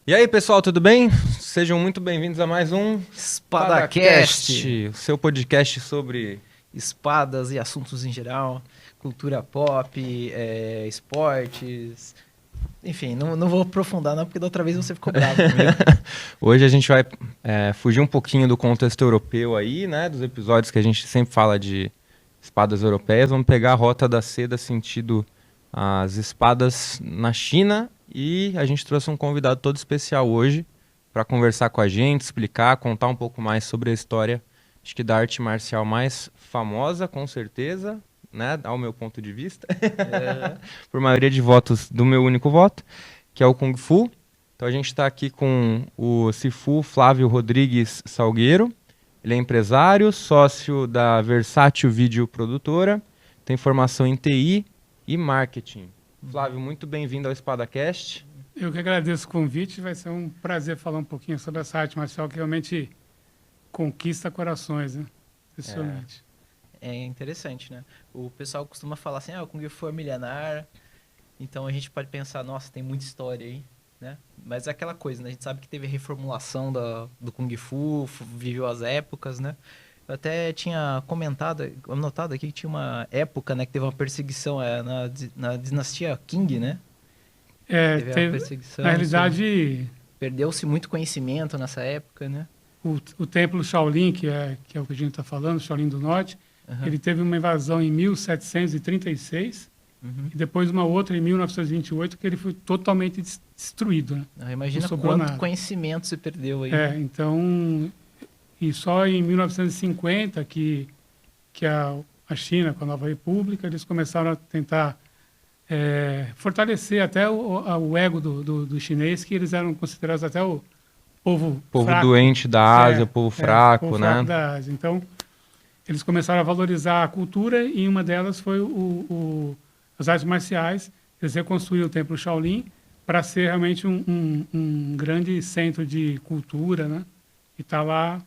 E aí, pessoal, tudo bem? Sejam muito bem-vindos a mais um SpadaCast, o seu podcast sobre... espadas e assuntos em geral, cultura pop, esportes, enfim, não vou aprofundar não, porque da outra vez você ficou bravo comigo. Hoje a gente vai fugir um pouquinho do contexto europeu aí, né? Dos episódios que a gente sempre fala de espadas europeias. Vamos pegar a Rota da Seda sentido as espadas na China e a gente trouxe um convidado todo especial hoje para conversar com a gente, explicar, contar um pouco mais sobre a história, acho que da arte marcial mais famosa, com certeza, né, ao meu ponto de vista, por maioria de votos do meu único voto, que é o Kung Fu. Então a gente está aqui com o Sifu Flávio Rodrigues Salgueiro. Ele é empresário, sócio da Versátil Vídeo Produtora, tem formação em TI e marketing. Flávio, muito bem-vindo ao SpadaCast. Eu que agradeço o convite, vai ser um prazer falar um pouquinho sobre essa arte marcial que realmente conquista corações, né? Impressionante. É interessante, né? O pessoal costuma falar assim, o Kung Fu é milenar, então a gente pode pensar, nossa, tem muita história aí, né? Mas é aquela coisa, né? A gente sabe que teve a reformulação do Kung Fu, viveu as épocas, né? Eu até tinha anotado aqui que tinha uma época, né, que teve uma perseguição na dinastia Qing, né? Teve uma perseguição. Na realidade, perdeu-se muito conhecimento nessa época, né? O templo Shaolin, que é o que a gente está falando, Shaolin do Norte, ele teve uma invasão em 1736 e depois uma outra em 1928 que ele foi totalmente destruído, né? Imagina quanto conhecimento se perdeu aí. Então... E só em 1950 que a China, com a Nova República, eles começaram a tentar fortalecer até o ego do chinês, que eles eram considerados até o povo fraco, doente da Ásia, povo fraco, povo né? Fraco da Ásia. Então, eles começaram a valorizar a cultura e uma delas foi as artes marciais. Eles reconstruíram o Templo Shaolin para ser realmente um grande centro de cultura, né? E está lá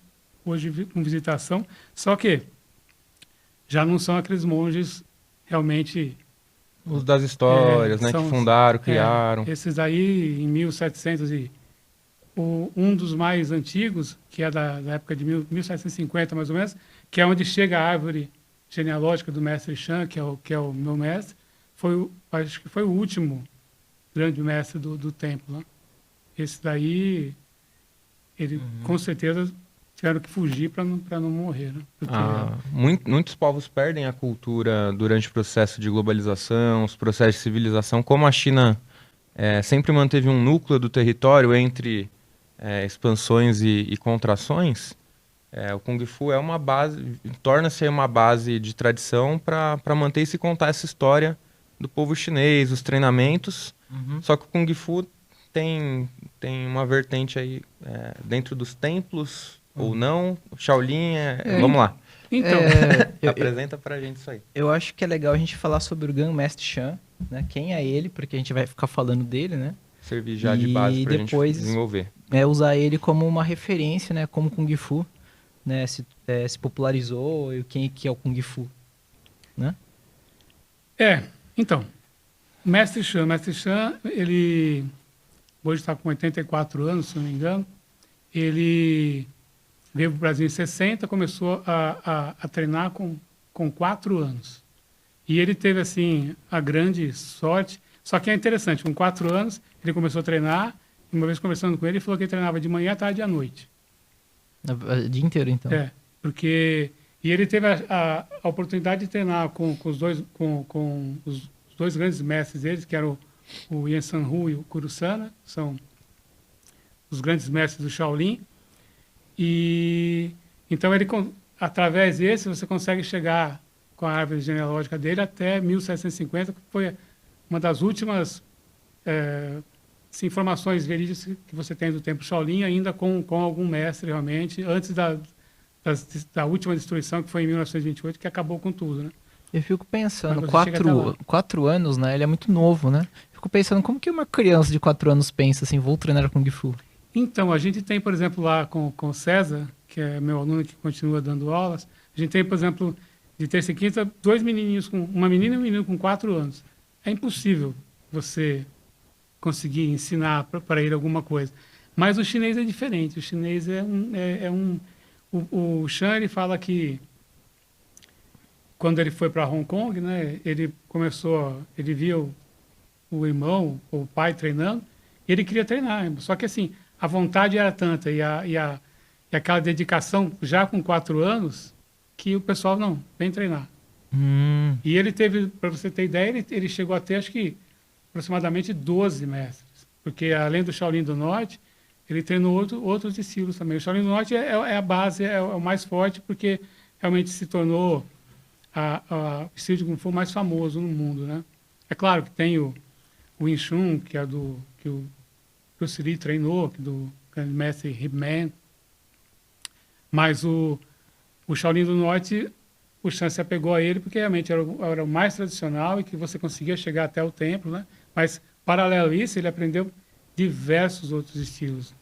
hoje com visitação, só que já não são aqueles monges realmente... Os das histórias, né, que fundaram, criaram. Esses aí, em 1700 um dos mais antigos, que é da época de 1750 mais ou menos, que é onde chega a árvore genealógica do mestre Shan, que é o meu mestre, acho que foi o último grande mestre do templo, né? Esse daí, ele com certeza... tiveram que fugir para não morrer, né? Porque... muitos povos perdem a cultura durante o processo de globalização, os processos de civilização. Como a China sempre manteve um núcleo do território entre expansões e contrações, o Kung Fu é uma base, torna-se uma base de tradição para manter e se contar essa história do povo chinês, os treinamentos. Só que o Kung Fu tem uma vertente aí dentro dos templos, ou não, Shaolin, vamos lá. Então, apresenta pra gente isso aí. Eu acho que é legal a gente falar sobre o Grandmaster Shan, né? Quem é ele, porque a gente vai ficar falando dele, né? Servir já de base pra gente desenvolver. Usar ele como uma referência, né? Como Kung Fu, né? Se popularizou e quem que é o Kung Fu, né? Então, o Mestre Shan, ele hoje está com 84 anos, se não me engano. Ele veio para o Brasil em 60, começou a treinar com 4 anos. E ele teve, assim, a grande sorte. Só que é interessante, com 4 anos, ele começou a treinar. E uma vez conversando com ele, ele falou que ele treinava de manhã, tarde e à noite. O dia inteiro, então. Porque... E ele teve a oportunidade de treinar com os dois grandes mestres deles, que eram o Yan Sanhu e o Kurusana, que são os grandes mestres do Shaolin. E então através desse você consegue chegar com a árvore genealógica dele até 1750, que foi uma das últimas informações verídicas que você tem do Templo Shaolin, ainda com algum mestre realmente, antes da última destruição, que foi em 1928, que acabou com tudo, né? Eu fico pensando, 4 anos, né? Ele é muito novo, né? Fico pensando, como que uma criança de 4 anos pensa assim, vou treinar Kung Fu? Então, a gente tem, por exemplo, lá com o César, que é meu aluno que continua dando aulas, a gente tem, por exemplo, de terça e quinta, uma menina e um menino com 4 anos. É impossível você conseguir ensinar para ele alguma coisa. Mas o chinês é diferente. O chinês o Chan, ele fala que quando ele foi para Hong Kong, né, ele via o irmão, o pai treinando, e ele queria treinar. Só que assim, a vontade era tanta e aquela dedicação já com 4 anos que o pessoal não vem treinar. E ele teve, para você ter ideia, ele chegou a ter acho que aproximadamente 12 mestres, porque além do Shaolin do Norte, ele treinou outros estilos também. O Shaolin do Norte é a base, é o mais forte, porque realmente se tornou o estilo de Kung Fu mais famoso no mundo, né? É claro que tem o Wing Chun, que é que o Bruce Lee treinou, do grande mestre Ip Man, mas o Shaolin do Norte, o Chan se apegou a ele porque realmente era o mais tradicional e que você conseguia chegar até o templo, né? Mas, paralelo a isso, ele aprendeu diversos outros estilos.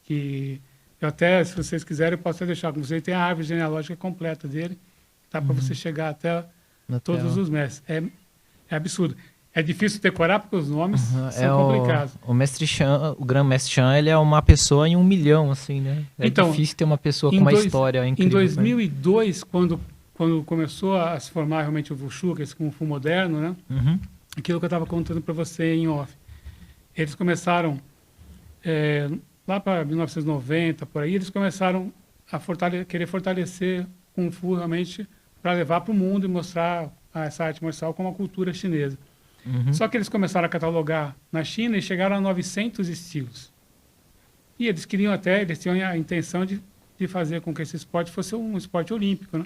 Que eu até, se vocês quiserem, eu posso até deixar com vocês. Tem a árvore genealógica completa dele. Dá para você chegar até todos os mestres. É absurdo. É difícil decorar porque os nomes são complicados. O mestre Chan, o grande-mestre Chan, ele é uma pessoa em 1 milhão, assim, né? É então, difícil ter uma pessoa com uma história incrível. Em 2002, quando começou a se formar realmente o Wushu, que é esse Kung Fu moderno, né? Aquilo que eu estava contando para você em off. Eles começaram, lá para 1990, por aí, eles começaram a querer fortalecer Kung Fu realmente para levar para o mundo e mostrar essa arte marcial como a cultura chinesa. Só que eles começaram a catalogar na China e chegaram a 900 estilos. E eles tinham a intenção de fazer com que esse esporte fosse um esporte olímpico, né?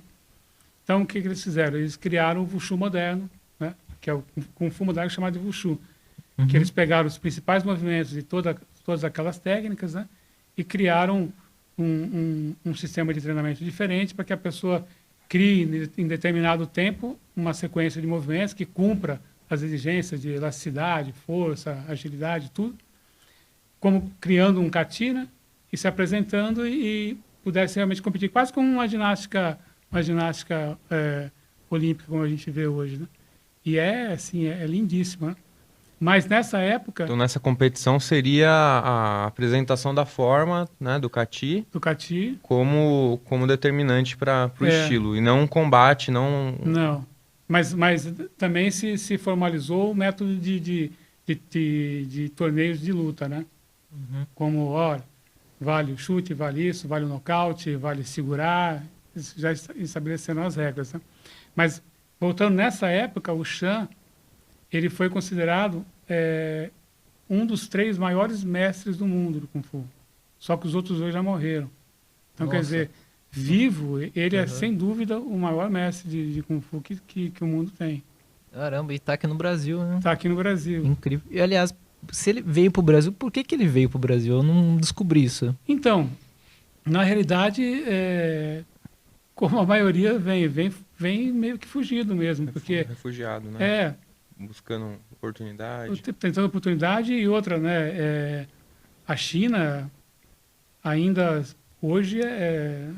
Então, o que eles fizeram? Eles criaram o Wushu moderno, né? Que é o Kung Fu moderno chamado de Wushu. Que eles pegaram os principais movimentos de todas aquelas técnicas, né? E criaram um sistema de treinamento diferente para que a pessoa crie, em determinado tempo, uma sequência de movimentos que cumpra as exigências de elasticidade, força, agilidade, tudo, como criando um kati, né? E se apresentando e pudesse realmente competir, quase como uma ginástica olímpica, como a gente vê hoje, né? E assim, é lindíssimo, né? Mas nessa época... Então, nessa competição seria a apresentação da forma, né, do kati, como determinante para o estilo, e não um combate, não... Não, mas também se formalizou o método de torneios de luta, né? Como, vale o chute, vale isso, vale o nocaute, vale segurar, já estabeleceram as regras, né? Mas, voltando nessa época, o Chan, ele foi considerado um dos 3 maiores mestres do mundo do Kung Fu. Só que os outros 2 já morreram. Então, quer dizer, vivo, ele é, sem dúvida, o maior mestre de Kung Fu que o mundo tem. Caramba, e tá aqui no Brasil, né? Tá aqui no Brasil. Incrível. E, aliás, se ele veio pro Brasil, por que ele veio pro Brasil? Eu não descobri isso. Então, na realidade, como a maioria vem meio que fugido mesmo. Porque, refugiado, né? Buscando oportunidade. Tentando oportunidade e outra, né? A China, ainda hoje,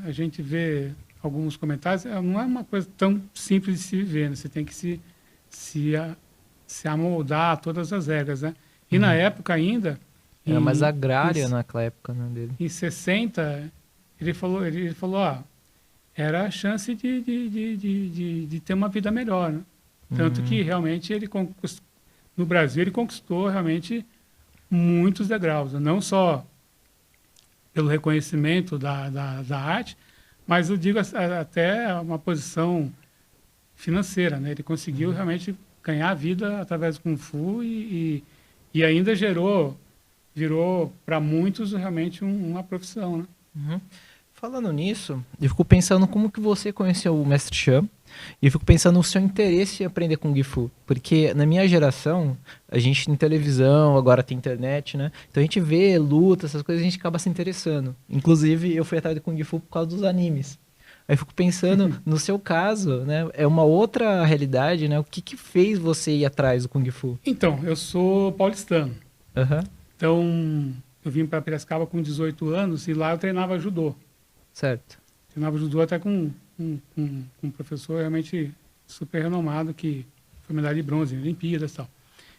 a gente vê alguns comentários, não é uma coisa tão simples de se viver, né? Você tem que se amoldar a todas as regras, né? E na época ainda... Era mais agrária naquela época, né, dele. Em 60, ele falou, era a chance de ter uma vida melhor, né? Tanto que realmente no Brasil ele conquistou realmente muitos degraus, não só pelo reconhecimento da arte, mas eu digo até uma posição financeira, né? Ele conseguiu realmente ganhar a vida através do Kung Fu e ainda virou para muitos realmente uma profissão, né? Falando nisso, eu fico pensando como que você conheceu o Mestre Chan. E eu fico pensando no seu interesse em aprender Kung Fu. Porque na minha geração, a gente tem televisão, agora tem internet, né? Então a gente vê luta, essas coisas, a gente acaba se interessando. Inclusive, eu fui atrás de Kung Fu por causa dos animes. Aí eu fico pensando, no seu caso, né? É uma outra realidade, né? O que fez você ir atrás do Kung Fu? Então, eu sou paulistano. Então, eu vim para Piracicaba com 18 anos e lá eu treinava judô. Certo. Treinava judô até com um professor realmente super renomado, que foi medalha de bronze, Olimpíadas e tal.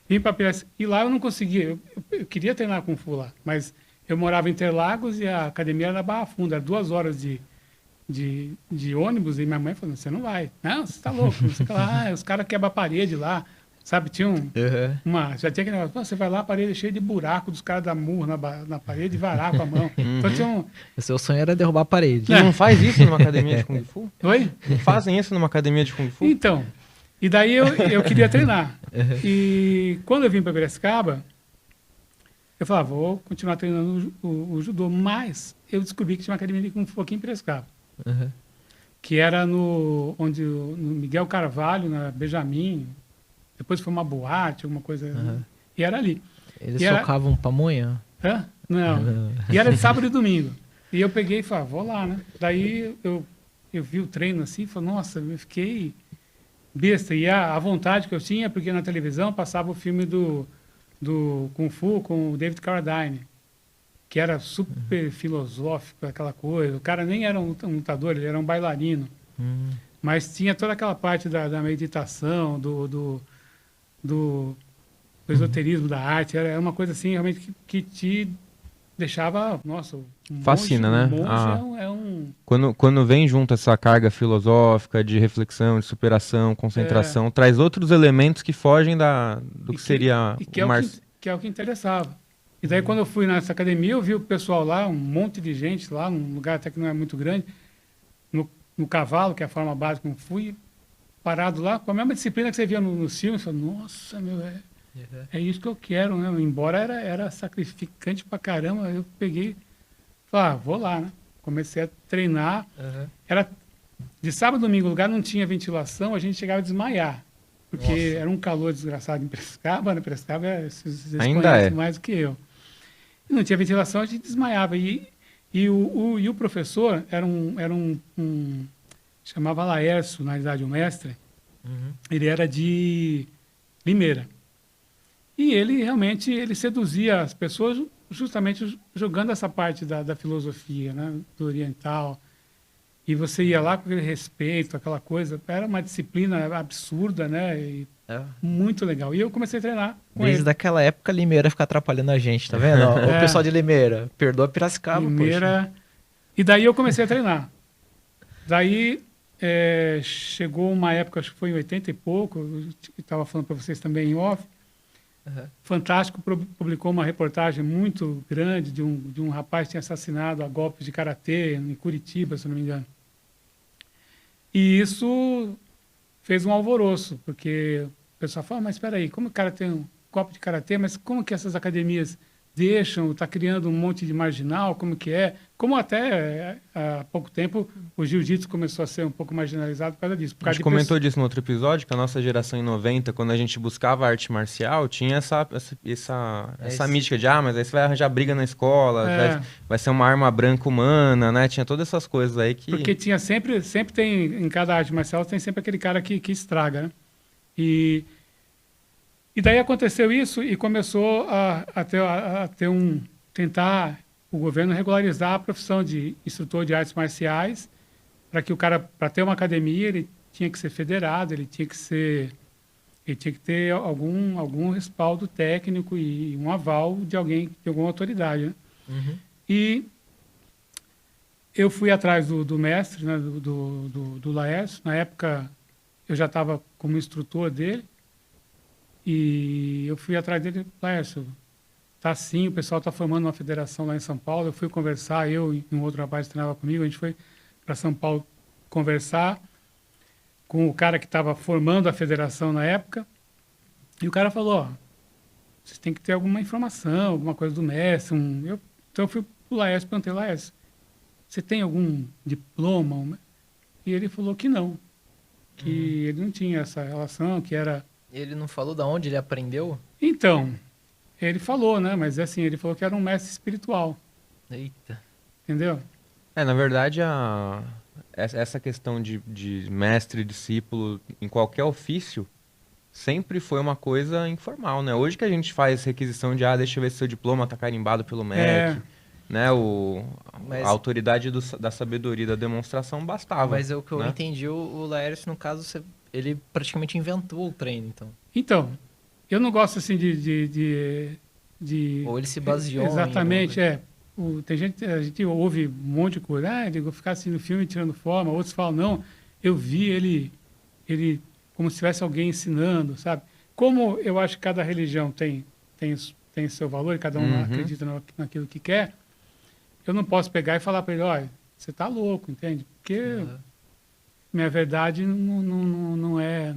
Vim para Piracicaba, e lá eu não conseguia, eu queria treinar Kung Fu lá, mas eu morava em Interlagos e a academia era na Barra Funda, era 2 horas de ônibus, e minha mãe falou, você não vai. Não, você tá louco. Não sei o que lá. Os caras quebram a parede lá, sabe? Tinha já tinha aquele negócio, "Pô, você vai lá, a parede é cheia de buraco, dos caras dar murro na parede e varar com a mão. Então tinha um... O seu sonho era derrubar a parede. E não faz isso numa academia de Kung Fu? Oi? Não fazem isso numa academia de Kung Fu? Então, e daí eu queria treinar. E quando eu vim para Piracicaba, eu falava, vou continuar treinando o judô, mas eu descobri que tinha uma academia de Kung Fu aqui em Piracicaba, Uhum. que era no Miguel Carvalho, na Benjamin, depois foi uma boate, alguma coisa, e era ali. Eles E era- socavam pamonha? Hã? Não. E era de sábado e domingo. E eu peguei e falei, vou lá, né? Daí eu vi o treino assim e falei, nossa, eu fiquei besta. E a vontade que eu tinha, porque na televisão passava o filme do Kung Fu com o David Carradine, que era super filosófico, aquela coisa. O cara nem era um lutador, ele era um bailarino. Mas tinha toda aquela parte da meditação, do esoterismo da arte. Era uma coisa assim, realmente, que te deixava, nossa, Fascina, né? monge Ah. é um... Quando vem junto essa carga filosófica, de reflexão, de superação, concentração, traz outros elementos que fogem do E que seria e que o é mar... que é o que interessava. E daí, quando eu fui nessa academia, eu vi o pessoal lá, um monte de gente lá, num lugar até que não é muito grande, no cavalo, que é a forma básica, eu fui parado lá, com a mesma disciplina que você via nos filmes, eu falei, nossa, meu, é isso que eu quero, né? Embora era sacrificante pra caramba, eu peguei, falei, vou lá, né? Comecei a treinar, era de sábado e domingo, o lugar não tinha ventilação, a gente chegava a desmaiar. Porque era um calor desgraçado em Piracicaba, né? Piracicaba vocês Ainda conhecem é. mais do que eu. E não tinha ventilação, a gente desmaiava. E o professor era chamava Laércio, na idade, o mestre. Ele era de Limeira. E ele realmente ele seduzia as pessoas justamente jogando essa parte da filosofia, né? Do oriental. E você ia lá com aquele respeito, aquela coisa. Era uma disciplina absurda, né? E muito legal. E eu comecei a treinar com Desde ele. daquela época, Limeira fica atrapalhando a gente, tá vendo? Ó, o pessoal de Limeira, perdoa Piracicaba, poxa. Limeira. E daí eu comecei a treinar. Daí chegou uma época, acho que foi em 80 e pouco, eu estava falando para vocês também em off. Fantástico publicou uma reportagem muito grande de um rapaz que tinha assassinado a golpes de karatê em Curitiba, se não me engano. E isso fez um alvoroço, porque o pessoal fala, mas espera aí, como o cara tem um golpe de karatê, mas como que essas academias deixam, está criando um monte de marginal, como que é? Como até há pouco tempo o jiu-jitsu começou a ser um pouco marginalizado por causa disso. Por A causa gente de comentou disso no outro episódio, que a nossa geração em 90, quando a gente buscava arte marcial, tinha essa mística de, mas aí você vai arranjar briga na escola, vai ser uma arma branca humana, né? Tinha todas essas coisas aí que... Porque tinha sempre tem, em cada arte marcial, tem sempre aquele cara que estraga, né? E daí aconteceu isso e começou a ter tentar o governo regularizar a profissão de instrutor de artes marciais, para que o cara, para ter uma academia, ele tinha que ser federado, ele tinha que ter algum respaldo técnico e um aval de alguma autoridade, né? E eu fui atrás do mestre, né, do Laércio. Na época, eu já estava como instrutor dele. E eu fui atrás dele, Laércio, tá assim, o pessoal está formando uma federação lá em São Paulo. Eu fui conversar, eu e um outro rapaz que treinava comigo, a gente foi para São Paulo conversar com o cara que estava formando a federação na época. E o cara falou, vocês têm que ter alguma informação, alguma coisa do mestre. Então eu fui pro Laércio, perguntei, Laércio, você tem algum diploma? E ele falou que não, que ele não tinha essa relação, que era... Ele não falou da onde ele aprendeu? Então, ele falou, né? Mas assim, ele falou que era um mestre espiritual. Eita. Entendeu? Na verdade, essa questão de mestre e discípulo em qualquer ofício sempre foi uma coisa informal, né? Hoje que a gente faz requisição de, deixa eu ver se seu diploma tá carimbado pelo MEC, né? A autoridade da sabedoria, da demonstração bastava. Mas o que eu né? entendi, o Laércio, no caso, ele praticamente inventou o treino, então. Então, eu não gosto assim de Ou ele se baseou exatamente, em... tem gente, a gente ouve um monte de coisa, eu vou ficar assistindo filme tirando forma, outros falam, não, eu vi ele como se tivesse alguém ensinando, sabe? Como eu acho que cada religião tem seu valor, e cada um acredita naquilo que quer, eu não posso pegar e falar para ele, olha, você está louco, entende? Porque minha verdade não é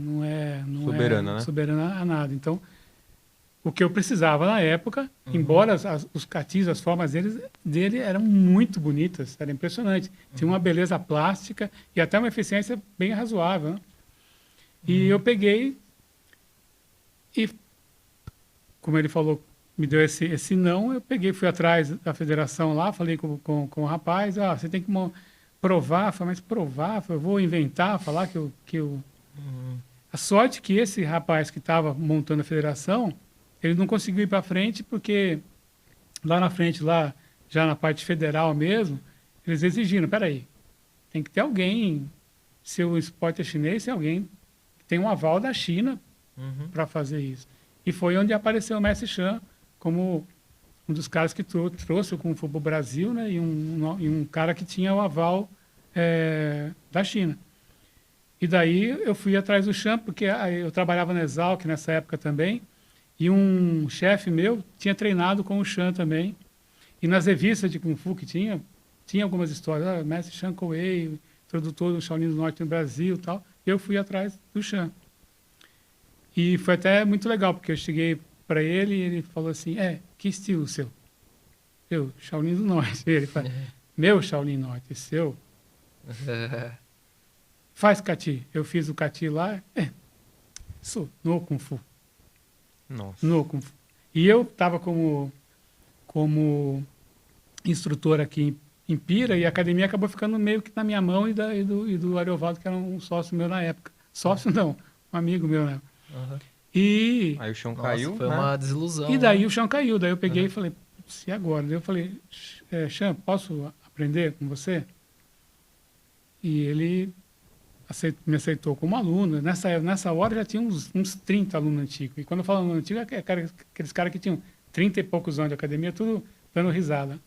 Soberana, né? soberana a nada. Então, o que eu precisava na época, embora os catis, as formas dele eram muito bonitas, era impressionante. Tinha uma beleza plástica e até uma eficiência bem razoável, né? E eu peguei e, como ele falou, me deu esse não, eu peguei, fui atrás da federação lá, falei com o rapaz, você tem que provar. Falei, mas provar? Eu vou inventar, falar que eu... A sorte que esse rapaz que estava montando a federação, ele não conseguiu ir para frente porque lá na frente, lá já na parte federal mesmo, eles exigiram, peraí, tem que ter alguém, se o esporte é chinês, tem alguém que tem um aval da China para fazer isso. E foi onde apareceu o Mestre Chan como um dos caras que trouxe o Kung Fu para o Brasil, né? E um cara que tinha o aval da China. E daí eu fui atrás do Chan, porque eu trabalhava na Exalc nessa época também, e um chefe meu tinha treinado com o Chan também. E nas revistas de Kung Fu que tinha algumas histórias, Mestre Chan Kouei, introdutor do Shaolin do Norte no Brasil e tal. Eu fui atrás do Chan. E foi até muito legal, porque eu cheguei para ele e ele falou assim, que estilo seu? Eu, Shaolin do Norte. Ele falou, meu Shaolin Norte, seu? Faz Kati. Eu fiz o Kati lá, sou no Kung Fu. Nossa. No Kung Fu. E eu estava como instrutor aqui em Pira, e a academia acabou ficando meio que na minha mão e do Ariovaldo, que era um sócio meu na época. Sócio não, um amigo meu na época. E Aí o chão Nossa, caiu, foi né? uma desilusão. E daí né? o chão caiu. Daí eu peguei e falei, e agora? Daí eu falei, Chan, posso aprender com você? E ele me aceitou como aluno. Nessa hora já tinha uns 30 alunos antigos. E quando eu falo aluno antigo, aqueles caras que tinham 30 e poucos anos de academia, tudo dando risada.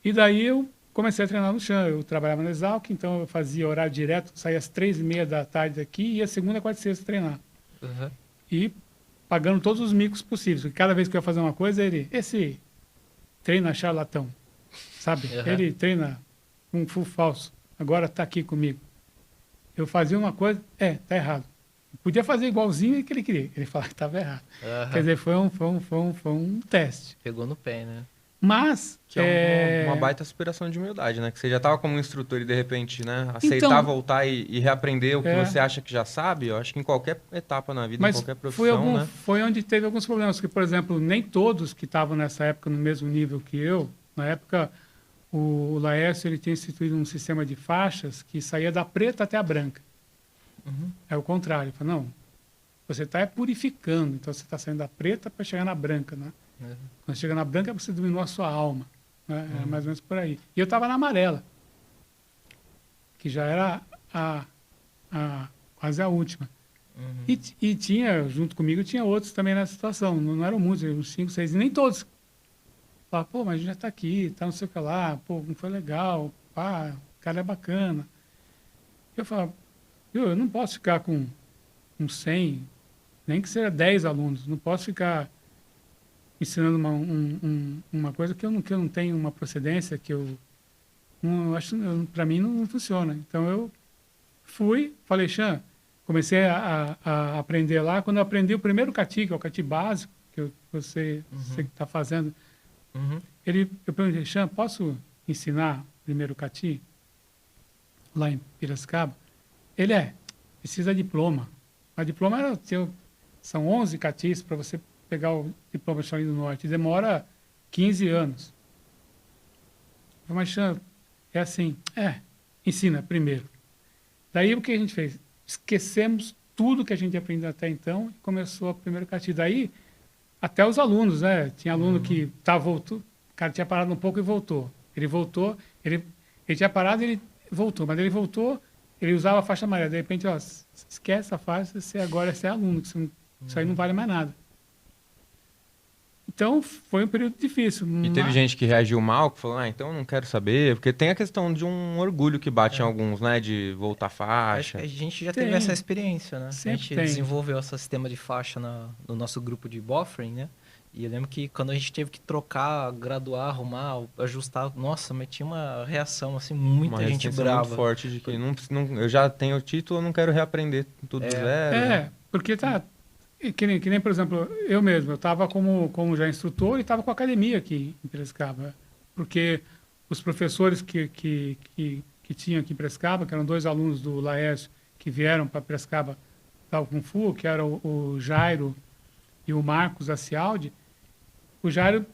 E daí eu comecei a treinar no Chan. Eu trabalhava na Exalc, então eu fazia horário direto, saía às 3h30 da tarde daqui e ia segunda, quarta e sexta treinar. E pagando todos os micos possíveis. Porque cada vez que eu ia fazer uma coisa, esse treina charlatão, sabe? Ele treina Kung Fu falso. Agora está aqui comigo. Eu fazia uma coisa, tá errado. Podia fazer igualzinho que ele queria. Ele falava que estava errado. Quer dizer, foi um teste. Pegou no pé, né? Mas... Que é uma baita superação de humildade, né? Que você já estava como instrutor e de repente, né? Aceitar voltar e reaprender o que você acha que já sabe. Eu acho que em qualquer etapa na vida, em qualquer profissão, né? Foi onde teve alguns problemas. Porque, por exemplo, nem todos que estavam nessa época no mesmo nível que eu, na época, o Laércio ele tinha instituído um sistema de faixas que saía da preta até a branca. É o contrário. Ele falou, não, você está purificando. Então, você está saindo da preta para chegar na branca, né? Quando chega na branca, você dominou a sua alma. Né? Era mais ou menos por aí. E eu estava na amarela, que já era quase a última. E tinha, junto comigo, tinha outros também nessa situação. Não eram muitos, uns 5, 6, e nem todos. Falavam, pô, mas a gente já está aqui, tá não sei o que lá, pô, não foi legal, pá, o cara é bacana. Eu falava, eu não posso ficar com 100, nem que seja 10 alunos, não posso ficar ensinando uma coisa que eu não tenho uma procedência, que eu acho, para mim não funciona. Então eu falei, Chan, comecei a aprender lá. Quando eu aprendi o primeiro Kati, que é o Kati básico, que você está fazendo, eu perguntei, Chan, posso ensinar o primeiro Kati lá em Piracicaba? Ele precisa de diploma. Mas diploma são 11 Katis para você pegar o diploma de Shaolin do Norte. Demora 15 anos. Eu falei, mas Chan, é assim. Ensina primeiro. Daí o que a gente fez? Esquecemos tudo que a gente aprendeu até então e começou o primeiro Kati. Daí, até os alunos, né? Tinha aluno que voltou, o cara tinha parado um pouco e voltou. Ele voltou, ele tinha parado e ele voltou. Mas ele voltou, ele usava a faixa amarela. De repente, esquece a faixa, você agora é aluno, isso aí não vale mais nada. Então, foi um período difícil. E teve gente que reagiu mal, que falou, então eu não quero saber, porque tem a questão de um orgulho que bate em alguns, né, de voltar Acho faixa. que a gente já Tem. teve essa experiência, né? Sempre A gente tem. desenvolveu esse sistema de faixa no nosso grupo de buffering, né? E eu lembro que quando a gente teve que trocar, graduar, arrumar, ajustar, nossa, mas tinha uma reação, assim, muita Uma gente resistência brava. muito forte de que eu já tenho o título, eu não quero reaprender tudo do zero. né? Porque que nem, por exemplo, eu mesmo, eu estava como já instrutor e estava com a academia aqui em Piracicaba. Porque os professores que tinham aqui em Piracicaba, que eram 2 alunos do Laércio, que vieram para Piracicaba dar o Kung Fu, que eram o Jairo e o Marcos Acialdi, o Jairo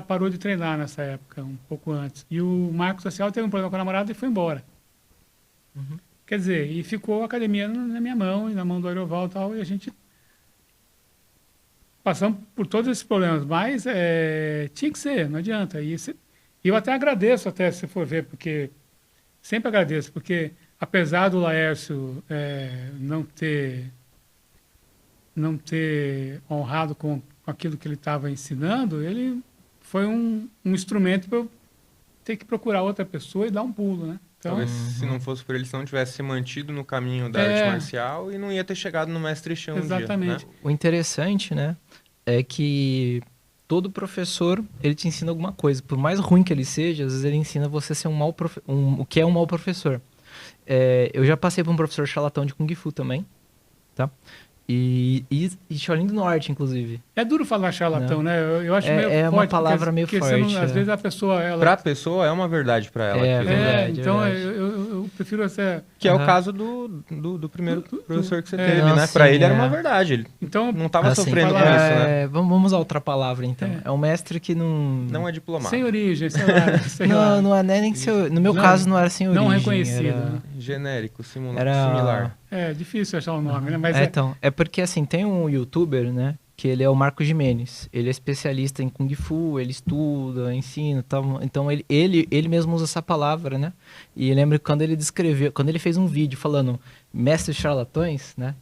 parou de treinar nessa época, um pouco antes. E o Marcos Acialdi teve um problema com a namorada e foi embora. Quer dizer, e ficou a academia na minha mão e na mão do Aeroval e tal, e a gente passamos por todos esses problemas, mas tinha que ser, não adianta. E eu até agradeço, até se for ver, porque sempre agradeço, porque apesar do Laércio não ter honrado com aquilo que ele estava ensinando, ele foi um instrumento para eu ter que procurar outra pessoa e dar um pulo, né? Então, Talvez se não fosse por ele, se não tivesse se mantido no caminho da arte marcial e não ia ter chegado no mestre chão exatamente. um dia, né? O interessante, né, é que todo professor, ele te ensina alguma coisa. Por mais ruim que ele seja, às vezes ele ensina você a ser o que é um mau professor. Eu já passei por um professor charlatão de Kung Fu também, tá? E Shaolin do Norte, inclusive. É duro falar charlatão, né? Eu acho meio É forte. uma palavra porque, meio porque forte. Você não, às vezes a pessoa... Pra pessoa é uma verdade pra ela. É, aquilo, né? verdade. então verdade. eu prefiro essa... Que é o Aham. caso do primeiro professor que você teve, Não, né? sim, Pra ele era é. uma verdade. Ele Então, não tava Assim, sofrendo com falar- isso, né? Vamos usar outra palavra, então. É. É um mestre que não... Não é diplomata. sem origem, sei lá. Sei lá. Não é nem seu... No meu Não, caso, não era sem origem. não reconhecido, era... né? Genérico, Era... similar. É difícil achar o nome, né? Mas Então, é porque assim, tem um youtuber, né, que ele é o Marco Jimenez. Ele é especialista em Kung Fu, ele estuda, ensina, tal. Então ele mesmo usa essa palavra, né? E eu lembro que quando ele descreveu, quando ele fez um vídeo falando mestre charlatões, né,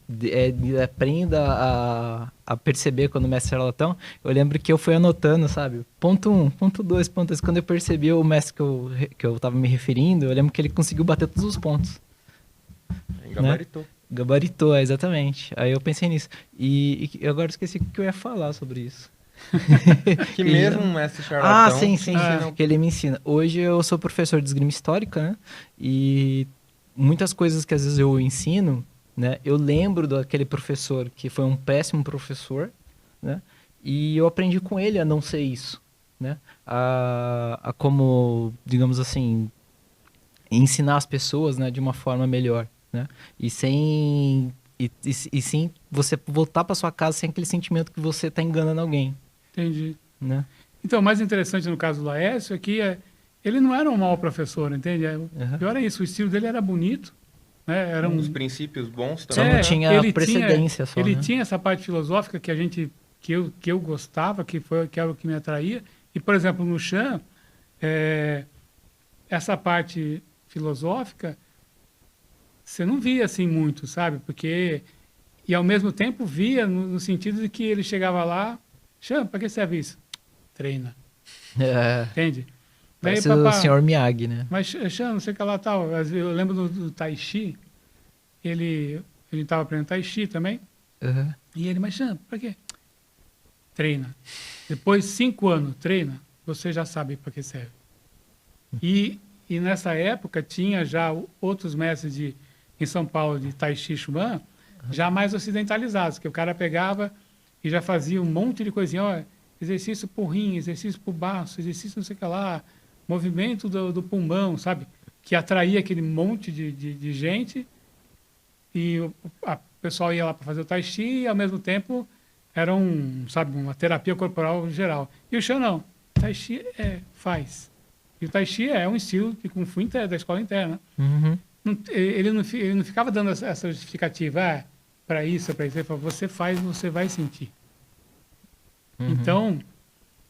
aprenda a perceber quando o mestre é charlatão, eu lembro que eu fui anotando, sabe? Ponto 1, ponto 2, ponto 3. Quando eu percebi o mestre que eu tava me referindo, eu lembro que ele conseguiu bater todos os pontos. Gabaritou. Gabaritou, exatamente. Aí eu pensei nisso. E agora eu esqueci o que eu ia falar sobre isso. Que mesmo um mestre charlatão... sim, ensina- que ele me ensina. Hoje eu sou professor de esgrima histórica, né? E muitas coisas que às vezes eu ensino, né? Eu lembro daquele professor que foi um péssimo professor, né? E eu aprendi com ele a não ser isso, né? A como, digamos assim, ensinar as pessoas, né, de uma forma melhor, né? E sim você voltar para sua casa sem aquele sentimento que você está enganando alguém, entendi. né? Então, o mais interessante no caso do Laércio é que ele não era um mau professor, entende? O pior é isso, o estilo dele era bonito, né? Era Os princípios bons Só também. não tinha ele precedência só, Ele né? tinha essa parte filosófica que eu gostava, que era o que me atraía. E, por exemplo, no Chan, essa parte filosófica, você não via assim muito, sabe? Porque... E, ao mesmo tempo, via no sentido de que ele chegava lá, Chan, para que serve isso? Treina, entende? Parece Daí, o Sr. Miyagi, né? mas, Chan, não sei o que lá tal. Eu lembro do Tai Chi, ele estava aprendendo Tai Chi também. Uhum. E ele, mas Chan, para quê? Treina. Depois de 5 anos, treina, você já sabe para que serve. E nessa época tinha já outros mestres em São Paulo de Tai Chi Chuan, já mais ocidentalizados, que o cara pegava e já fazia um monte de coisinha, ó, exercício por rim, exercício por baço, exercício não sei o que lá, movimento do pulmão, sabe? Que atraía aquele monte de gente e o pessoal ia lá para fazer o Tai Chi e, ao mesmo tempo, era uma terapia corporal geral. E o Chan não. Tai Chi faz. E o Tai Chi é um estilo de Kung Fu da escola interna. Uhum. Ele não ficava dando essa justificativa, para isso, para isso. Ele falou, você faz, você vai sentir. Uhum. Então,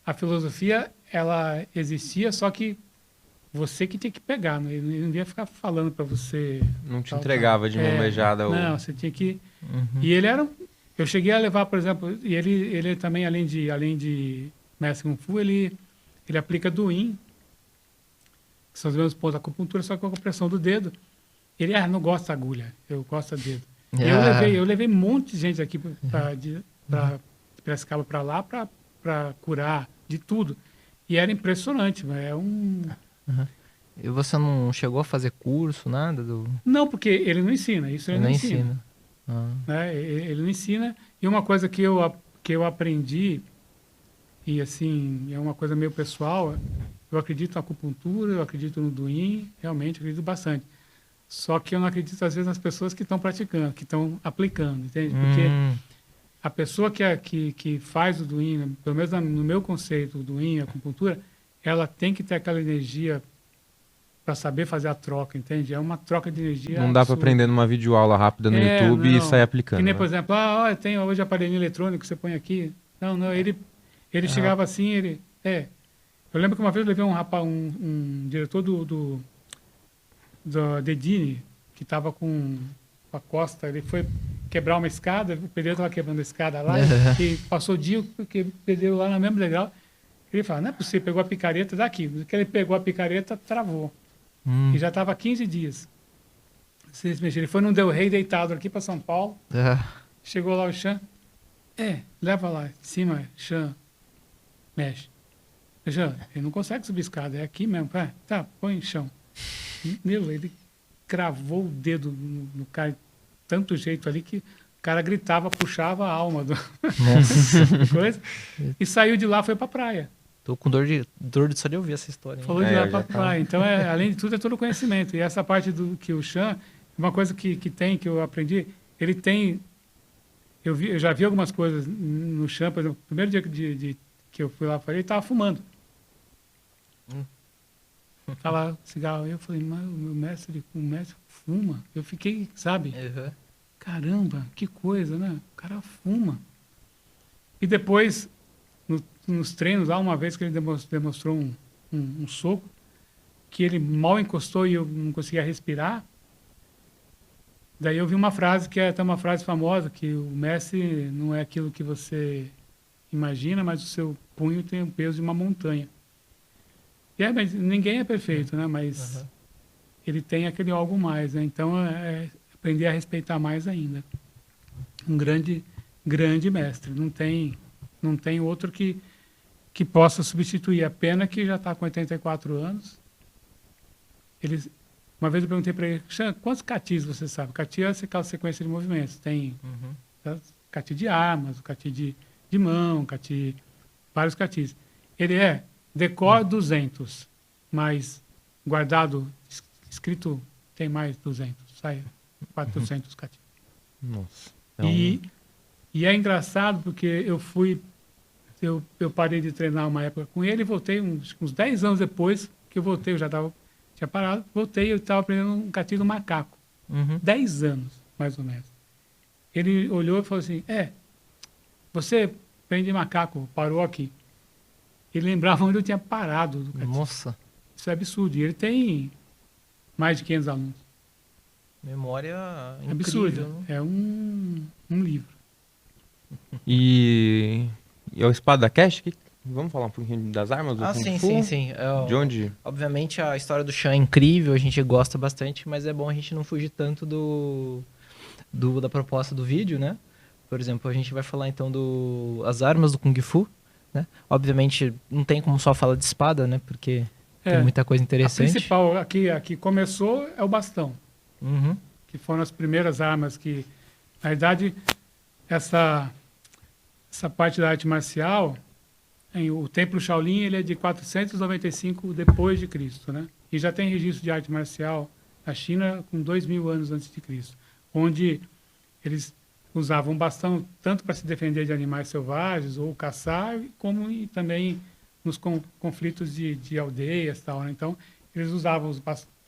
a filosofia, ela existia, só que você que tinha que pegar. Né? Ele não ia ficar falando para você... Não te tal, entregava de mão beijada. Não, você tinha que... Uhum. E ele era Eu cheguei a levar, por exemplo, e ele também, além de mestre Kung Fu, ele aplica Duin, que são os mesmos pontos da acupuntura, só que com a pressão do dedo. Ele, não gosta da agulha, eu gosto do dedo. Eu levei um monte de gente aqui de Piracicaba para lá para curar de tudo. E era impressionante, é um... E você não chegou a fazer curso, nada? Não, porque ele não ensina, isso ele não ensina. Né? Ele não ensina. E uma coisa que eu aprendi, e assim, é uma coisa meio pessoal, eu acredito na acupuntura, eu acredito no Duin, realmente acredito bastante. Só que eu não acredito, às vezes, nas pessoas que estão praticando, que estão aplicando, entende? Porque a pessoa que faz o Duin, né, pelo menos no meu conceito, o Duin, a acupuntura, ela tem que ter aquela energia para saber fazer a troca, entende? É uma troca de energia. Não dá para aprender numa videoaula rápida no YouTube e sair aplicando. Que nem, né? por exemplo, eu tenho hoje aparelho eletrônico que você põe aqui. Não, ele chegava assim, eu lembro que uma vez eu levei um diretor do Dedini, que estava com a costa, ele foi quebrar uma escada, o pedreiro estava quebrando a escada lá, e passou o dia, porque o pedreiro lá no mesmo degrau, ele falou, não é possível, pegou a picareta daqui, que ele pegou a picareta, travou. E já estava 15 dias. Ele foi num Del Rey deitado aqui para São Paulo. Chegou lá o Chan. Leva lá em cima, Chan. Mexe. Chan, ele não consegue subir escada, é aqui mesmo. Tá, põe em chão. Ele cravou o dedo no cara de tanto jeito ali que o cara gritava, puxava a alma do coisa. E saiu de lá, foi para a praia. Tô com dor de só de ouvir essa história. Falou de lá para a praia. Então, além de tudo, é todo conhecimento. E essa parte do que o Chan, uma coisa que eu aprendi, ele tem... Eu já vi algumas coisas no Chan, por exemplo, o primeiro dia que eu fui lá, ele estava fumando. Tava cigarro. Eu falei, mas o mestre fuma. Eu fiquei, sabe? Caramba, que coisa, né? O cara fuma. E depois... nos treinos, lá uma vez que ele demonstrou um soco, que ele mal encostou e eu não conseguia respirar. Daí eu vi uma frase que é até uma frase famosa, que o mestre não é aquilo que você imagina, mas o seu punho tem o peso de uma montanha. Mas ninguém é perfeito, né? Mas ele tem aquele algo mais, né? Então aprender a respeitar mais ainda. Um grande mestre. Não tem outro que possa substituir. A pena que já está com 84 anos. Uma vez eu perguntei para ele, quantos catis você sabe? Cati é aquela sequência de movimentos. Tem cati de armas, cati de mão, vários catis. Ele decor 200, mas guardado, escrito, tem mais 200. Sai 400 catis. Nossa. E é engraçado porque eu parei de treinar uma época com ele e voltei uns 10 anos depois que eu voltei, eu já tinha parado, voltei, eu estava aprendendo um cati do macaco. 10 anos, mais ou menos. Ele olhou e falou assim, você aprende macaco, parou aqui. Ele lembrava onde eu tinha parado do cati. Nossa. Isso é absurdo. E ele tem mais de 500 alunos. Memória incrível. Absurdo. Né? É um livro. E é o Espada Cash? Vamos falar um pouquinho das armas do Kung Fu? Sim. De onde? Obviamente a história do Chan é incrível, a gente gosta bastante, mas é bom a gente não fugir tanto da proposta do vídeo, né? Por exemplo, a gente vai falar então as armas do Kung Fu, né? Obviamente não tem como só falar de espada, né? Porque tem muita coisa interessante. A principal aqui começou é o bastão. Que foram as primeiras armas que, na verdade, essa parte da arte marcial, o Templo Shaolin ele é de 495 depois de Cristo, né? E já tem registro de arte marcial na China com 2000 anos antes de Cristo, onde eles usavam bastão tanto para se defender de animais selvagens ou caçar, como também nos conflitos de aldeias, tal, né? Então eles usavam os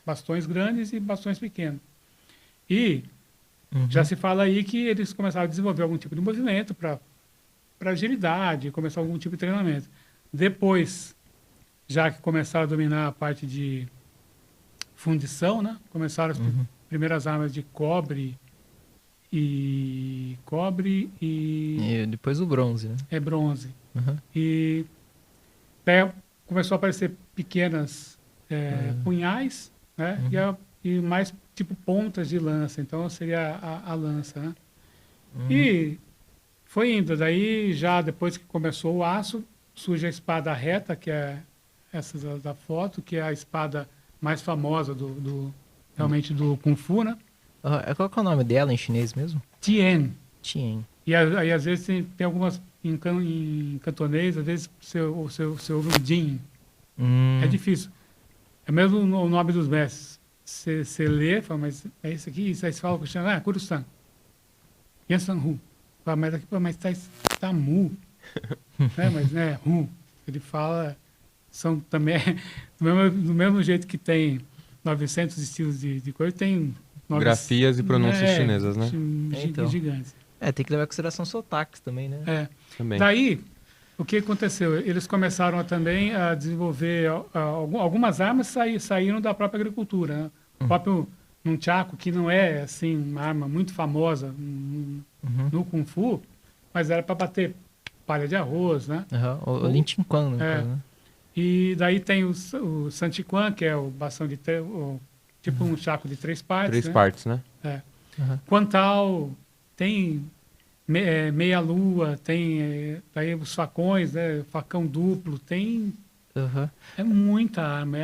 bastões grandes e bastões pequenos. E já se fala aí que eles começaram a desenvolver algum tipo de movimento para agilidade, começar algum tipo de treinamento. Depois, já que começaram a dominar a parte de fundição, né? Começaram as primeiras armas de cobre e cobre e E depois o bronze, né? é bronze. Uhum. E daí começou a aparecer pequenas punhais, né? E mais tipo pontas de lança. Então seria a lança, né? E foi indo. Daí já depois que começou o aço, surge a espada reta, que é essa da foto, que é a espada mais famosa realmente do Kung Fu, né? Qual que é o nome dela em chinês mesmo? Tien. Tien. E aí, às vezes, tem algumas em cantonês, às vezes você ouve um Jin. É difícil. É mesmo o nome dos mestres. Você lê, fala, mas é isso aqui? Isso aí você fala com o Xan, Kurusan. Yansan Hu. Fala, mas aqui, mas tá Mu. Mas né, Hu. Ele fala, são também, do mesmo jeito que tem 900 estilos de coisa, tem... Grafias e pronúncias chinesas, né? Então. Gigantes. Tem que levar em consideração sotaques também, né? Também. Daí, o que aconteceu? Eles começaram também a desenvolver algumas armas saíram da própria agricultura. Né? O próprio nunchaku, que não é assim uma arma muito famosa no Kung Fu, mas era para bater palha de arroz, né? O Lin Chin Quan, né? E daí tem o Santiquan, que é o bastão de tipo um chaco de 3 partes. 3 partes, né? Quantal, tem meia-lua, tem daí os facões, né? Facão duplo, tem... É muita arma,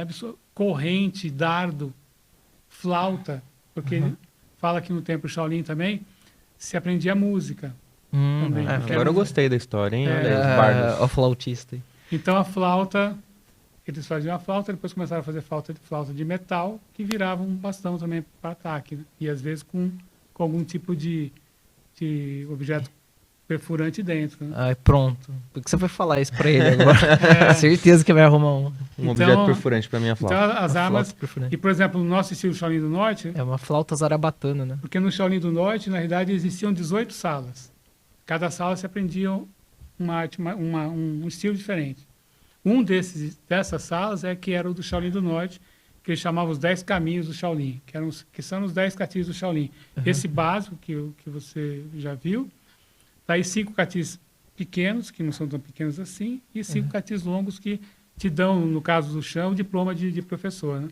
corrente, dardo, flauta, porque fala que no tempo Shaolin também se aprendia música. Também, Agora eu gostei da história, hein? Olha aí, os bardos. O flautista. Então a flauta, eles faziam a flauta, depois começaram a fazer flauta de metal, que virava um bastão também para ataque, né? E às vezes com algum tipo de objeto perfurante dentro. Né? Pronto. Por que você foi falar isso para ele agora? Certeza que vai arrumar um objeto perfurante para minha flauta. Então as armas, e por exemplo, no nosso estilo Shaolin do Norte... É uma flauta zarabatana, né? Porque no Shaolin do Norte, na realidade, existiam 18 salas. Cada sala se aprendia uma arte, um estilo diferente. Dessas salas que era o do Shaolin do Norte, que eles chamavam os 10 caminhos do Shaolin, que são os 10 catis do Shaolin. Esse básico que você já viu, daí 5 catis pequenos, que não são tão pequenos assim, e 5 catis longos que te dão, no caso do chão, o diploma de professor. Né?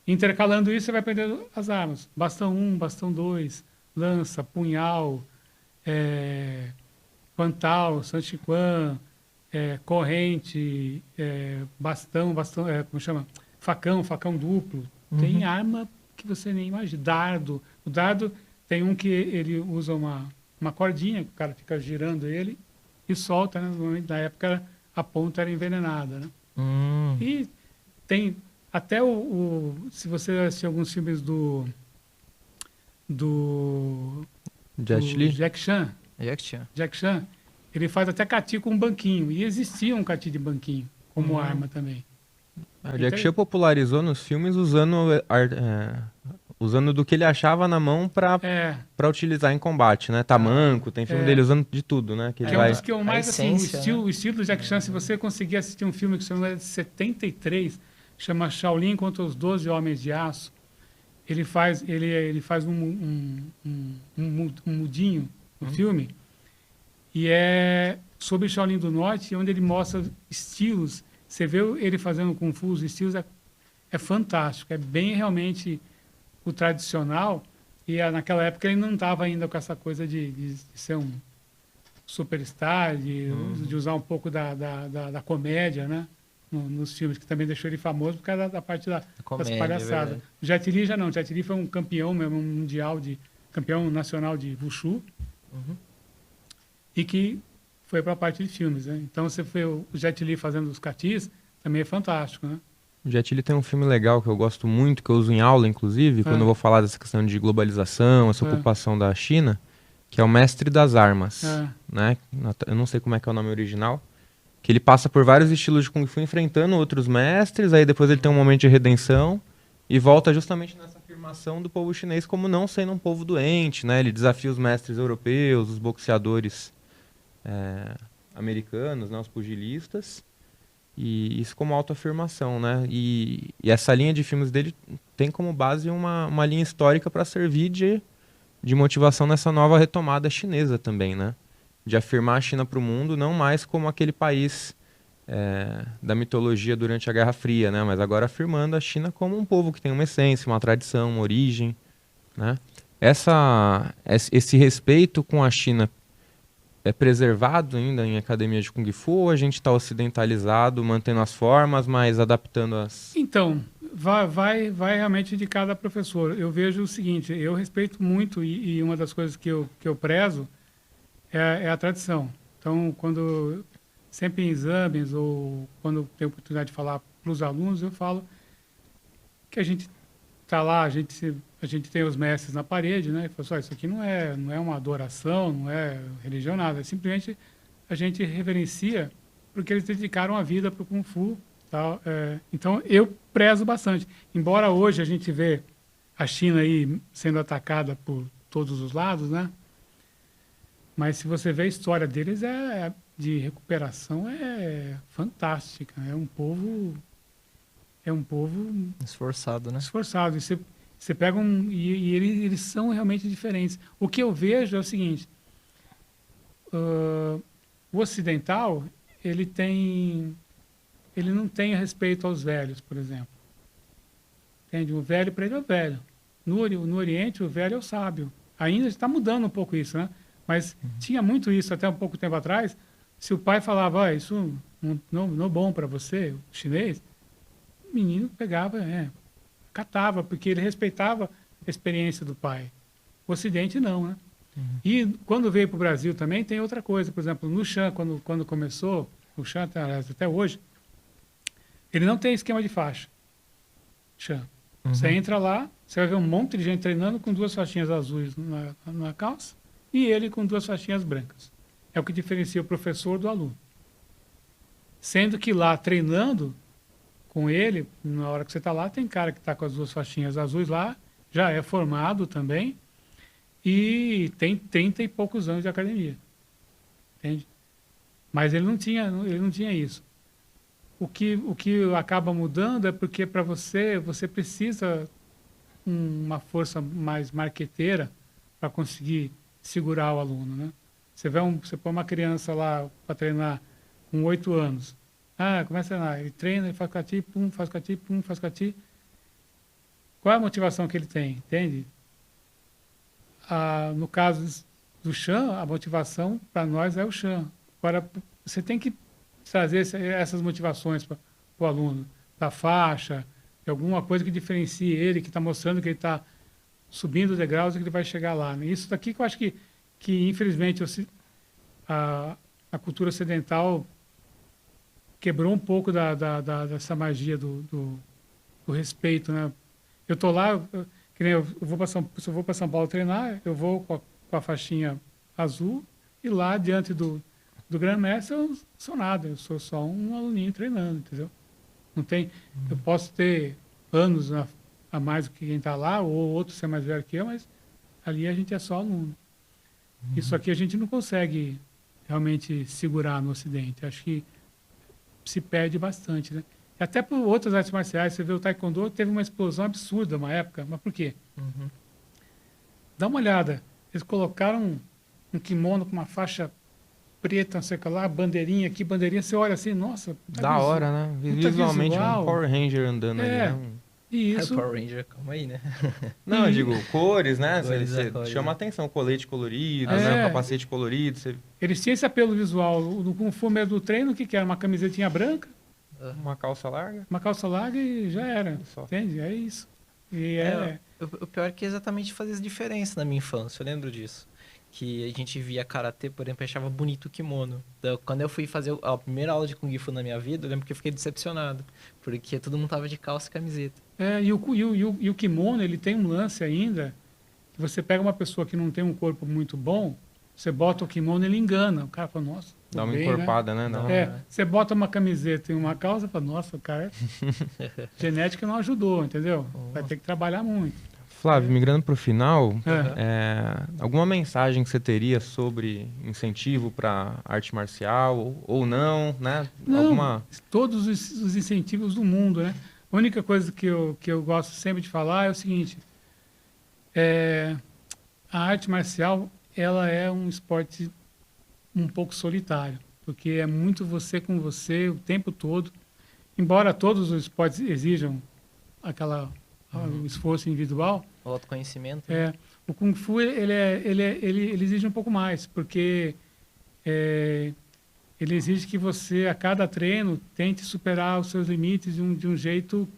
Intercalando isso, você vai aprendendo as armas. Bastão 1, bastão 2, lança, punhal, quantal, sanchiquan, corrente, bastão, como chama? Facão duplo. Tem arma que você nem imagina. Dardo. O dardo tem um que ele usa uma cordinha, que o cara fica girando ele e solta, né? Na época a ponta era envenenada, né? E tem até se você assistir alguns filmes do Jack Chan, ele faz até cati com um banquinho. E existia um cati de banquinho como arma também. O Jack Chan popularizou nos filmes usando do que ele achava na mão para utilizar em combate, né? Tamanco, tem filme dele usando de tudo, né? Que um dos que eu mais, assim, o estilo do Jack Chan, se você conseguir assistir um filme que se chama de 73, chama Shaolin contra os 12 Homens de Aço, ele faz um mudinho no filme, e é sobre Shaolin do Norte, onde ele mostra estilos. Você vê ele fazendo Kung Fu, os estilos é fantástico, é bem realmente o tradicional, e naquela época ele não estava ainda com essa coisa de ser um superstar, de usar um pouco da comédia, né? Nos filmes, que também deixou ele famoso por causa da parte das palhaçadas. O Jet Li já não, o Jet Li foi um campeão mesmo mundial, campeão nacional de Wushu, e que foi para a parte de filmes, né? Então você vê o Jet Li fazendo os catis, também é fantástico, né? O Jet Li tem um filme legal que eu gosto muito, que eu uso em aula, inclusive, quando eu vou falar dessa questão de globalização, essa ocupação da China, que é o Mestre das Armas, né? Eu não sei como é que é o nome original, que ele passa por vários estilos de Kung Fu enfrentando outros mestres, aí depois ele tem um momento de redenção e volta justamente nessa afirmação do povo chinês como não sendo um povo doente, né? Ele desafia os mestres europeus, os boxeadores americanos, né? Os pugilistas, e isso como autoafirmação, né? E essa linha de filmes dele tem como base uma linha histórica para servir de motivação nessa nova retomada chinesa também, né? De afirmar a China para o mundo não mais como aquele país da mitologia durante a Guerra Fria, né? Mas agora afirmando a China como um povo que tem uma essência, uma tradição, uma origem, né? Esse respeito com a China é preservado ainda em academia de Kung Fu ou a gente está ocidentalizado, mantendo as formas, mas adaptando as... Então, vai realmente de cada professor. Eu vejo o seguinte, eu respeito muito e uma das coisas que eu prezo é a tradição. Então, sempre em exames ou quando tenho oportunidade de falar para os alunos, eu falo que a gente está lá, a gente tem os mestres na parede, né? E fala assim, isso aqui não é uma adoração, não é religião, nada. É simplesmente a gente reverencia porque eles dedicaram a vida para o Kung Fu. Tal. Então, eu prezo bastante. Embora hoje a gente vê a China aí sendo atacada por todos os lados, né? Mas se você vê a história deles, de recuperação é fantástica. É um povo Esforçado, né? esforçado. E você pega e eles são realmente diferentes. O que eu vejo é o seguinte: o ocidental ele não tem respeito aos velhos, por exemplo. Entende? O velho para ele é o velho. No Oriente, o velho é o sábio. Ainda está mudando um pouco isso, né? Mas tinha muito isso até um pouco tempo atrás. Se o pai falava, isso não é bom para você, o chinês, o menino pegava, catava, porque ele respeitava a experiência do pai. O Ocidente não, né? E quando veio para o Brasil também tem outra coisa. Por exemplo, no Shan, quando começou, o Shan até hoje, ele não tem esquema de faixa. Shan. Você entra lá, você vai ver um monte de gente treinando com 2 faixinhas azuis na calça e ele com 2 faixinhas brancas. É o que diferencia o professor do aluno. Sendo que lá, treinando com ele, na hora que você está lá, tem cara que está com as 2 faixinhas azuis lá, já é formado também e tem 30 e poucos anos de academia. Entende? Mas ele não tinha isso. O que acaba mudando é porque para você precisa uma força mais marqueteira para conseguir segurar o aluno, né? Você põe uma criança lá para treinar com 8 anos. Começa a treinar, ele treina, ele faz cati, pum, faz cati, pum, faz cati. Qual é a motivação que ele tem, entende? No caso do Shan, a motivação para nós é o Shan. Agora, você tem que trazer essas motivações para o aluno, da faixa, de alguma coisa que diferencie ele, que está mostrando que ele está subindo degraus e que ele vai chegar lá. Isso daqui que eu acho que infelizmente, a cultura ocidental quebrou um pouco dessa magia do respeito, né? Eu estou lá, que nem se eu vou para São Paulo treinar, eu vou com a faixinha azul e lá diante do grande-mestre eu sou nada, eu sou só um aluninho treinando, entendeu? Não tem, eu posso ter anos a mais do que quem está lá, ou outro ser mais velho que eu, mas ali a gente é só aluno. Isso aqui a gente não consegue realmente segurar no Ocidente. Acho que se perde bastante, né? E até por outras artes marciais, você vê o Taekwondo, teve uma explosão absurda uma época. Mas por quê? Dá uma olhada. Eles colocaram um kimono com uma faixa preta, não sei o que lá, bandeirinha aqui, bandeirinha. Você olha assim, nossa... Da hora, né? Visualmente é um Power Ranger andando ali, né? E isso... Power Ranger, calma aí, né? Não, eu digo, cores, né? Cores, Você cores, chama né? atenção, colete colorido, né? Capacete colorido. Eles tinham esse apelo visual. No Kung Fu mesmo do treino, o que era? Uma camisetinha branca, Uma calça larga. uma calça larga e já era. Só. Entende? É isso. E O pior é que exatamente fazia diferença na minha infância, eu lembro disso. Que a gente via karatê, por exemplo, e achava bonito o kimono. Então, quando eu fui fazer a primeira aula de Kung Fu na minha vida, eu lembro que eu fiquei decepcionado. Porque todo mundo tava de calça e camiseta. E o kimono, ele tem um lance ainda, que você pega uma pessoa que não tem um corpo muito bom, você bota o kimono, ele engana. O cara fala, nossa, Dá uma bem, encorpada, né? Não. Você bota uma camiseta e uma calça, fala, nossa, o cara, genética não ajudou, entendeu? Vai ter que trabalhar muito. Flávio, migrando para o final, alguma mensagem que você teria sobre incentivo para arte marcial ou não, né? Não, todos os incentivos do mundo, né? A única coisa que eu gosto sempre de falar é o seguinte, a arte marcial, ela é um esporte um pouco solitário, porque é muito você com você o tempo todo. Embora todos os esportes exijam o esforço individual, O autoconhecimento. o Kung Fu ele exige um pouco mais, porque ele exige que você, a cada treino, tente superar os seus limites de um jeito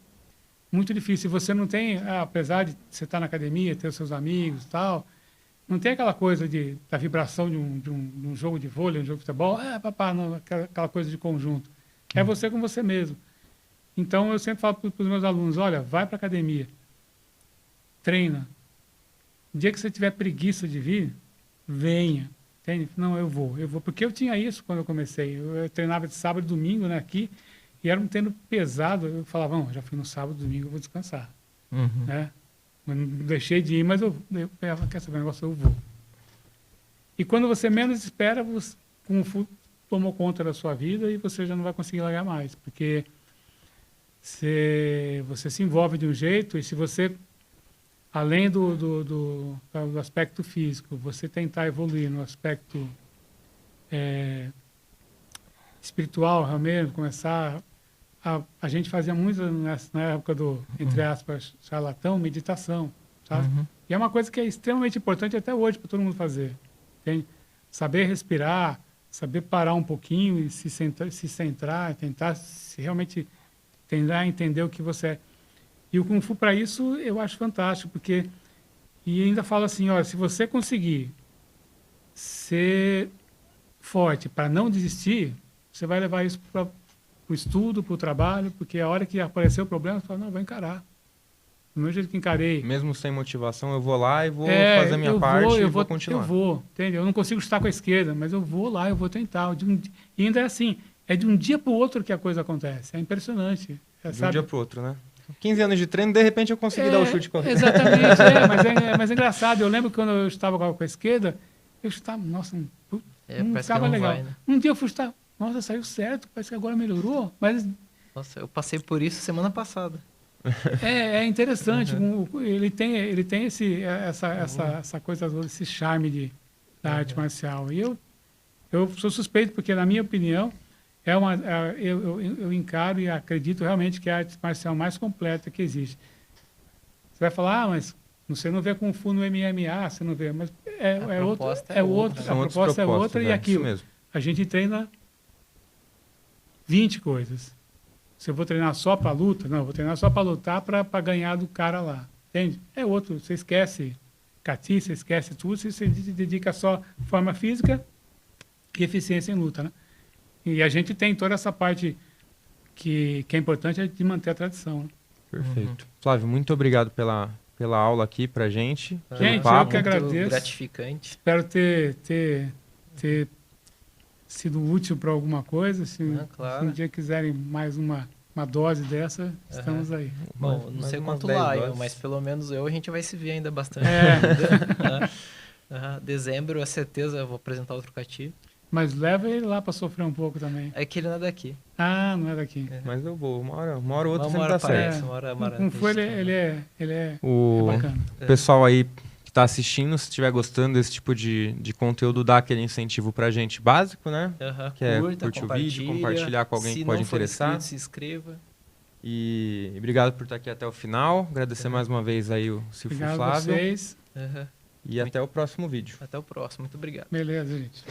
muito difícil. Você não tem, apesar de você estar na academia, ter os seus amigos e tal, não tem aquela coisa da vibração de um jogo de vôlei, um jogo de futebol, não, aquela coisa de conjunto. É você com você mesmo. Então, eu sempre falo para os meus alunos, olha, vai para a academia, treina. O dia que você tiver preguiça de vir, venha. Entende? Não, eu vou. Porque eu tinha isso quando eu comecei. Eu treinava de sábado e domingo, né, aqui, e era um treino pesado. Eu falava, já fui no sábado, domingo, eu vou descansar. Né? Eu não deixei de ir, mas eu quer saber, negócio, eu vou. E quando você menos espera, o Kung Fu tomou conta da sua vida e você já não vai conseguir largar mais, porque você se envolve de um jeito, e se você, além do aspecto físico, você tentar evoluir no aspecto espiritual, realmente, começar... A gente fazia muito na época do, entre aspas, charlatão, meditação, sabe? E é uma coisa que é extremamente importante até hoje para todo mundo fazer. Entende? Saber respirar, saber parar um pouquinho e se centrar, tentar realmente tentar entender o que você é. E o Kung Fu, para isso, eu acho fantástico, porque... E ainda falo assim, olha, se você conseguir ser forte para não desistir, você vai levar isso para o estudo, para o trabalho, porque a hora que aparecer o problema, você fala, não, vou encarar. Do mesmo jeito que encarei. Mesmo sem motivação, eu vou lá e vou fazer a minha parte e vou continuar. Eu vou, entendeu? Eu não consigo estar com a esquerda, mas eu vou lá, eu vou tentar. E ainda é assim, é de um dia para o outro que a coisa acontece. É impressionante. De um dia para o outro, né? 15 anos de treino, de repente eu consegui dar o chute correto. Exatamente, mas é engraçado. Eu lembro que quando eu estava com a esquerda, eu chutava, nossa, não ficava legal. Vai, né? Um dia eu fui chutar, nossa, saiu certo, parece que agora melhorou. Mas... Nossa, eu passei por isso semana passada. É interessante. Ele tem essa coisa, esse charme da arte marcial. E eu sou suspeito, porque, na minha opinião, eu encaro e acredito realmente que é a arte marcial mais completa que existe. Você vai falar, mas você não vê Kung Fu no MMA, você não vê, mas a proposta é outra e aquilo. Mesmo. A gente treina 20 coisas. Se eu vou treinar só para luta, não, eu vou treinar só para lutar para ganhar do cara lá, entende? É outro, você esquece cati, você esquece tudo, você se dedica só à forma física e eficiência em luta, né? E a gente tem toda essa parte que é importante, é de manter a tradição. Né? Perfeito. Flávio, muito obrigado pela aula aqui pra gente. Gente, eu que agradeço. Muito gratificante. Espero ter sido útil para alguma coisa. Se um dia quiserem mais uma dose dessa, estamos aí. Bom, não sei quanto lá, mas pelo menos a gente vai se ver ainda bastante. Dezembro, é certeza, eu vou apresentar outro cati. Mas leva ele lá para sofrer um pouco também. É que ele não é daqui. Ah, não é daqui. Mas eu vou, uma hora ou outra sempre dá certo. Kung Fu, ele é bacana. O pessoal aí que tá assistindo, se estiver gostando desse tipo de conteúdo, dá aquele incentivo pra gente básico, né? Que é curtir o vídeo, compartilhar com alguém que pode interessar. Se inscreva. E obrigado por estar aqui até o final. Agradecer mais uma vez aí o Silfo Flávio. Obrigado a vocês. E até o próximo vídeo. Até o próximo. Muito obrigado. Beleza, gente.